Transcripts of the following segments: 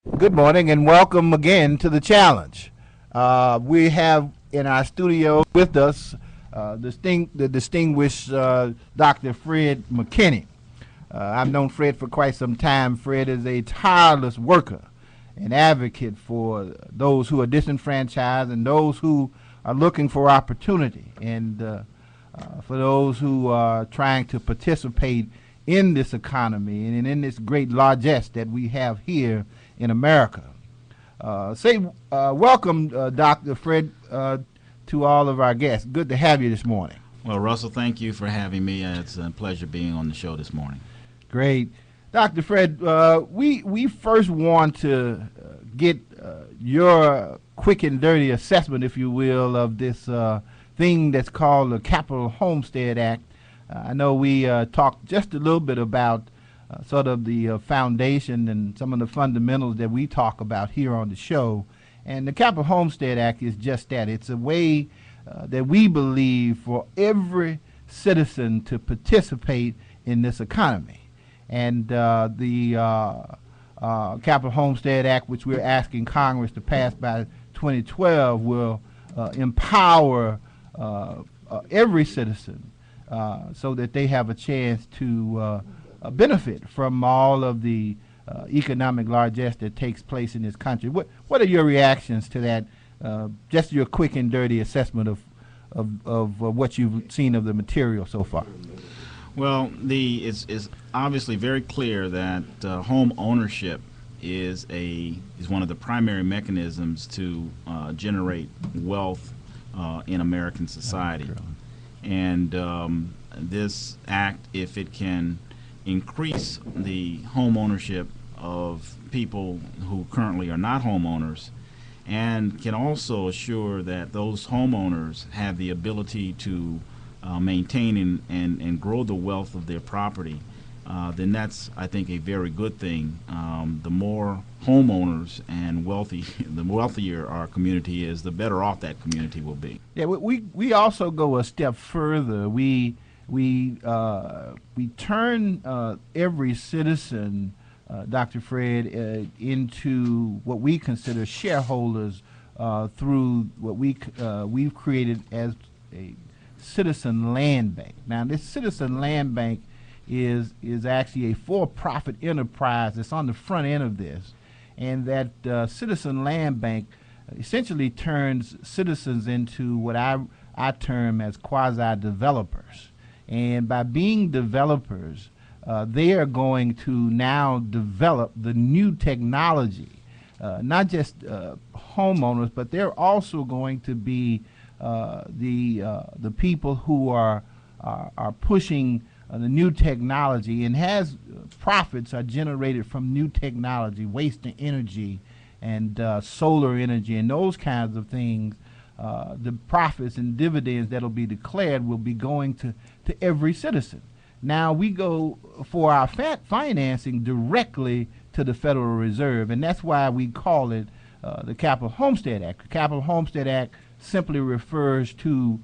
Good morning and welcome again to the challenge. We have in our studio with us the distinguished Dr. Fred McKinney. I've known Fred for quite some time. Fred is a tireless worker and advocate for those who are disenfranchised and those who are looking for opportunity, and for those who are trying to participate in this economy and in this great largesse that we have here in America. Welcome, Dr. Fred, to all of our guests. Good to have you this morning. Well, Russell, thank you for having me. It's a pleasure being on the show this morning. Great. Dr. Fred, we first want to get your quick and dirty assessment, if you will, of this thing that's called the Capital Homestead Act. I know we talked just a little bit about sort of the foundation and some of the fundamentals that we talk about here on the show. And the Capital Homestead Act is just that. It's a way that we believe for every citizen to participate in this economy. And the Capital Homestead Act, which we're asking Congress to pass by 2012, will empower every citizen so that they have a chance to benefit from all of the economic largesse that takes place in this country. What are your reactions to that? Just your quick and dirty assessment of what you've seen of the material so far. Well, it's obviously very clear that home ownership is one of the primary mechanisms to generate wealth in American society. And this act, if it can increase the home ownership of people who currently are not homeowners, and can also assure that those homeowners have the ability to maintain and grow the wealth of their property, then that's, I think, a very good thing. The more homeowners and the wealthier our community is, the better off that community will be. Yeah, we also go a step further. We turn every citizen, Dr. Fred, into what we consider shareholders through what we've created as a citizen land bank. Now, this citizen land bank is actually a for-profit enterprise that's on the front end of this, and that citizen land bank essentially turns citizens into what I term as quasi-developers. And by being developers, they are going to now develop the new technology, not just homeowners, but they're also going to be the people who are pushing the new technology, and has profits are generated from new technology, waste energy, and solar energy, and those kinds of things. The profits and dividends that will be declared will be going to every citizen. Now we go for our financing directly to the Federal Reserve, and that's why we call it the Capital Homestead Act. The Capital Homestead Act simply refers to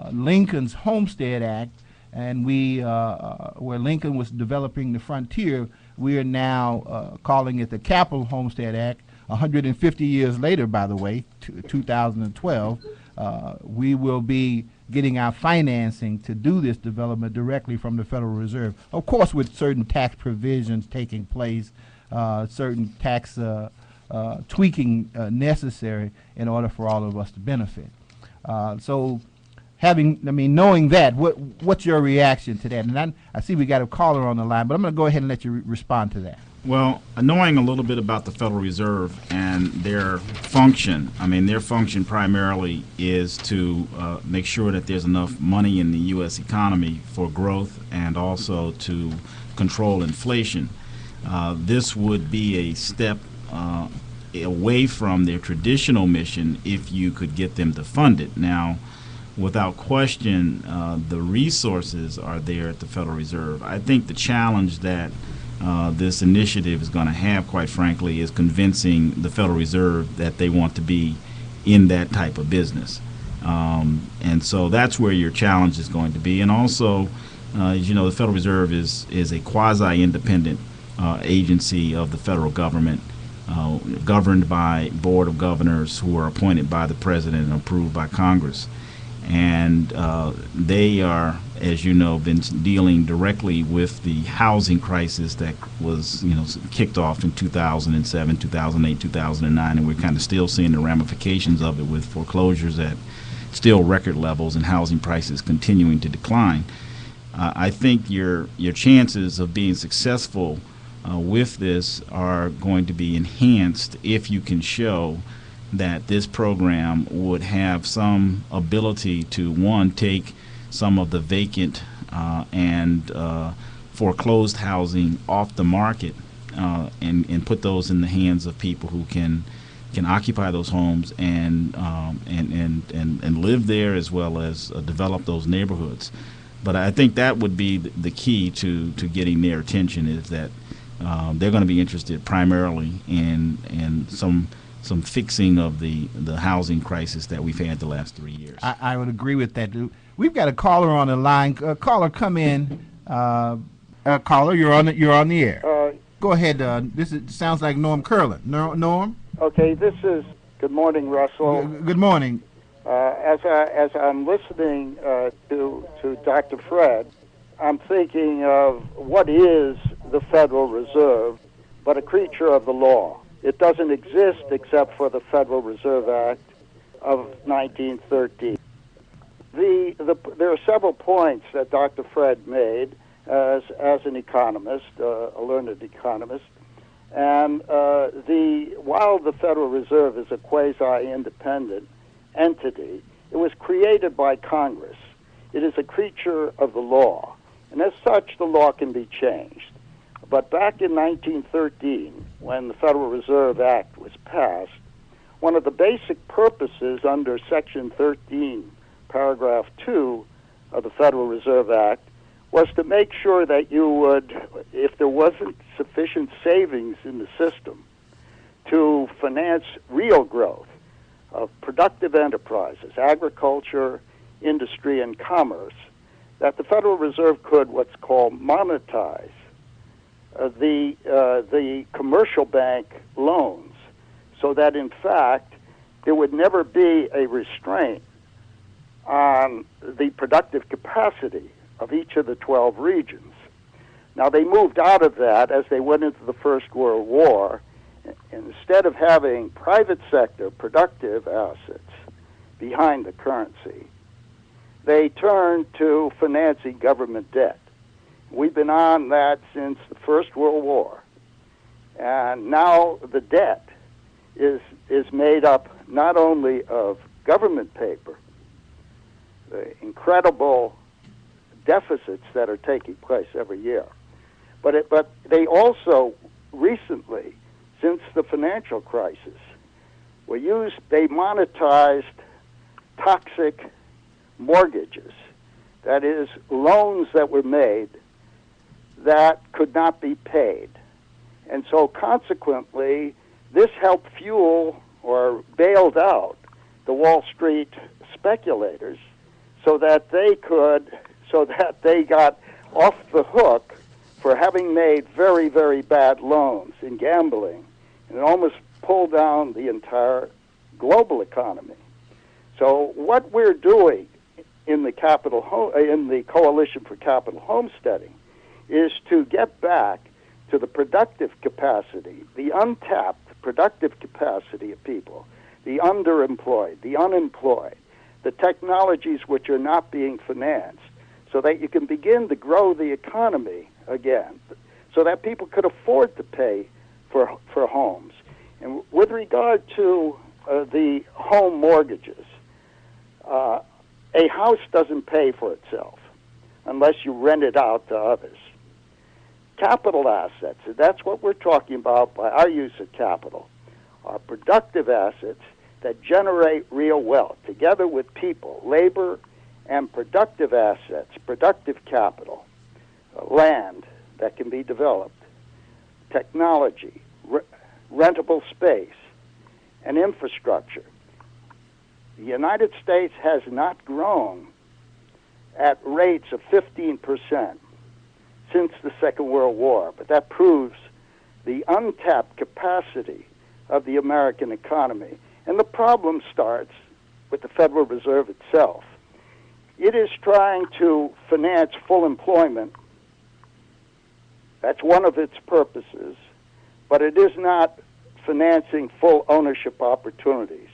Lincoln's Homestead Act, and where Lincoln was developing the frontier, we are now calling it the Capital Homestead Act. 150 years later, by the way, 2012, we will be getting our financing to do this development directly from the Federal Reserve. Of course, with certain tax provisions taking place, certain tax tweaking necessary in order for all of us to benefit. Knowing that, what's your reaction to that? And I see we got a caller on the line, but I'm going to go ahead and let you respond to that. Well, knowing a little bit about the Federal Reserve and their function, their function primarily is to make sure that there's enough money in the U.S. economy for growth and also to control inflation. This would be a step away from their traditional mission if you could get them to fund it. Now, without question, the resources are there at the Federal Reserve. I think the challenge that this initiative is going to have, quite frankly, is convincing the Federal Reserve that they want to be in that type of business. And so that's where your challenge is going to be. And also, as you know, the Federal Reserve is a quasi-independent agency of the federal government. governed by board of governors who are appointed by the president and approved by Congress. And they are, as you know, been dealing directly with the housing crisis that was, kicked off in 2007, 2008, 2009, and we're kind of still seeing the ramifications of it with foreclosures at still record levels and housing prices continuing to decline. I think your chances of being successful with this are going to be enhanced if you can show that this program would have some ability to, one, take some of the vacant and foreclosed housing off the market and put those in the hands of people who can occupy those homes and live there, as well as develop those neighborhoods. But I think that would be the key to getting their attention, is that they're going to be interested primarily in some fixing of the housing crisis that we've had the last 3 years. I would agree with that. We've got a caller on the line. Caller, come in. Caller, you're on the air. Go ahead. This sounds like Norm Kurland. Norm? Okay, good morning, Russell. Good morning. As I'm listening to Dr. Fred, I'm thinking of what is the Federal Reserve but a creature of the law. It doesn't exist except for the Federal Reserve Act of 1913. There are several points that Dr. Fred made as an economist, a learned economist, and while the Federal Reserve is a quasi-independent entity, it was created by Congress. It is a creature of the law, and as such, the law can be changed. But back in 1913, when the Federal Reserve Act was passed, one of the basic purposes under Section 13, Paragraph 2 of the Federal Reserve Act was to make sure that you would, if there wasn't sufficient savings in the system to finance real growth of productive enterprises, agriculture, industry, and commerce, that the Federal Reserve could what's called monetize the commercial bank loans, so that in fact there would never be a restraint on the productive capacity of each of the 12 regions. Now, they moved out of that as they went into the First World War. Instead of having private sector productive assets behind the currency, they turned to financing government debt. We've been on that since the First World War. And now the debt is made up not only of government paper, the incredible deficits that are taking place every year, but they also recently, since the financial crisis, they monetized toxic mortgages. That is, loans that were made that could not be paid. And so consequently, this helped fuel or bailed out the Wall Street speculators so that they got off the hook for having made very, very bad loans in gambling, and it almost pulled down the entire global economy. So what we're doing in the Coalition for Capital Homesteading is to get back to the productive capacity, the untapped productive capacity of people, the underemployed, the unemployed, the technologies which are not being financed, so that you can begin to grow the economy again, so that people could afford to pay for homes. And with regard to the home mortgages, a house doesn't pay for itself unless you rent it out to others. Capital assets, and that's what we're talking about by our use of capital, are productive assets that generate real wealth, together with people, labor, and productive assets, productive capital, land that can be developed, technology, rentable space, and infrastructure. The United States has not grown at rates of 15% since the Second World War, but that proves the untapped capacity of the American economy. And the problem starts with the Federal Reserve itself. It is trying to finance full employment. That's one of its purposes. But it is not financing full ownership opportunities.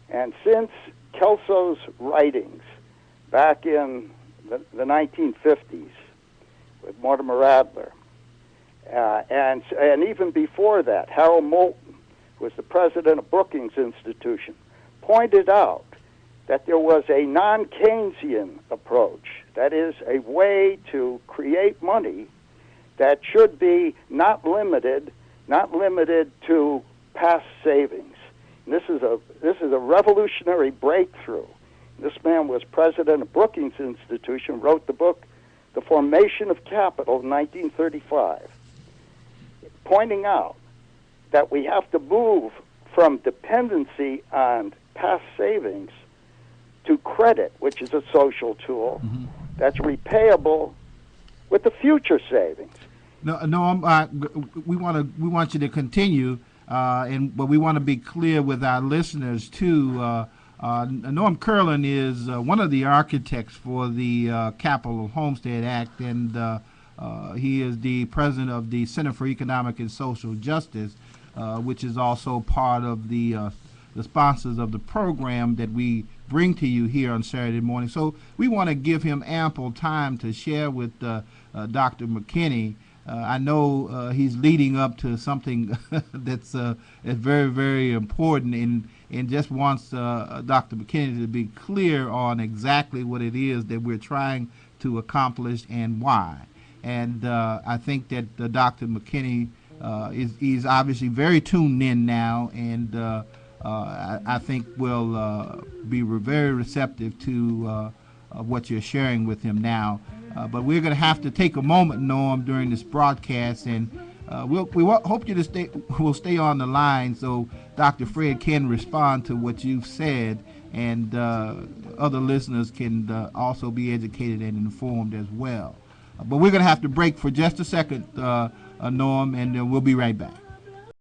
And since Kelso's writings back in the 1950s with Mortimer Adler, and even before that, Harold Moulton, who was the president of Brookings Institution, pointed out that there was a non-Keynesian approach, that is, a way to create money that should be not limited to past savings. And this is a revolutionary breakthrough. This man was president of Brookings Institution, wrote the book The Formation of Capital in 1935, pointing out that we have to move from dependency on past savings to credit, which is a social tool that's repayable with the future savings. We want you to continue, but we want to be clear with our listeners too. Norm Kurland is one of the architects for the Capital Homestead Act, and he is the president of the Center for Economic and Social Justice, which is also part of the sponsors of the program that we bring to you here on Saturday morning. So we want to give him ample time to share with Dr. McKinney. I know he's leading up to something that's very, very important, and just wants Dr. McKinney to be clear on exactly what it is that we're trying to accomplish and why. And I think that Dr. McKinney is obviously very tuned in now, and I think will be very receptive to what you're sharing with him now. But we're going to have to take a moment, Norm, during this broadcast, and we hope you will stay on the line so Dr. Fred can respond to what you've said, and other listeners can also be educated and informed as well. But we're going to have to break for just a second, Norm, and we'll be right back.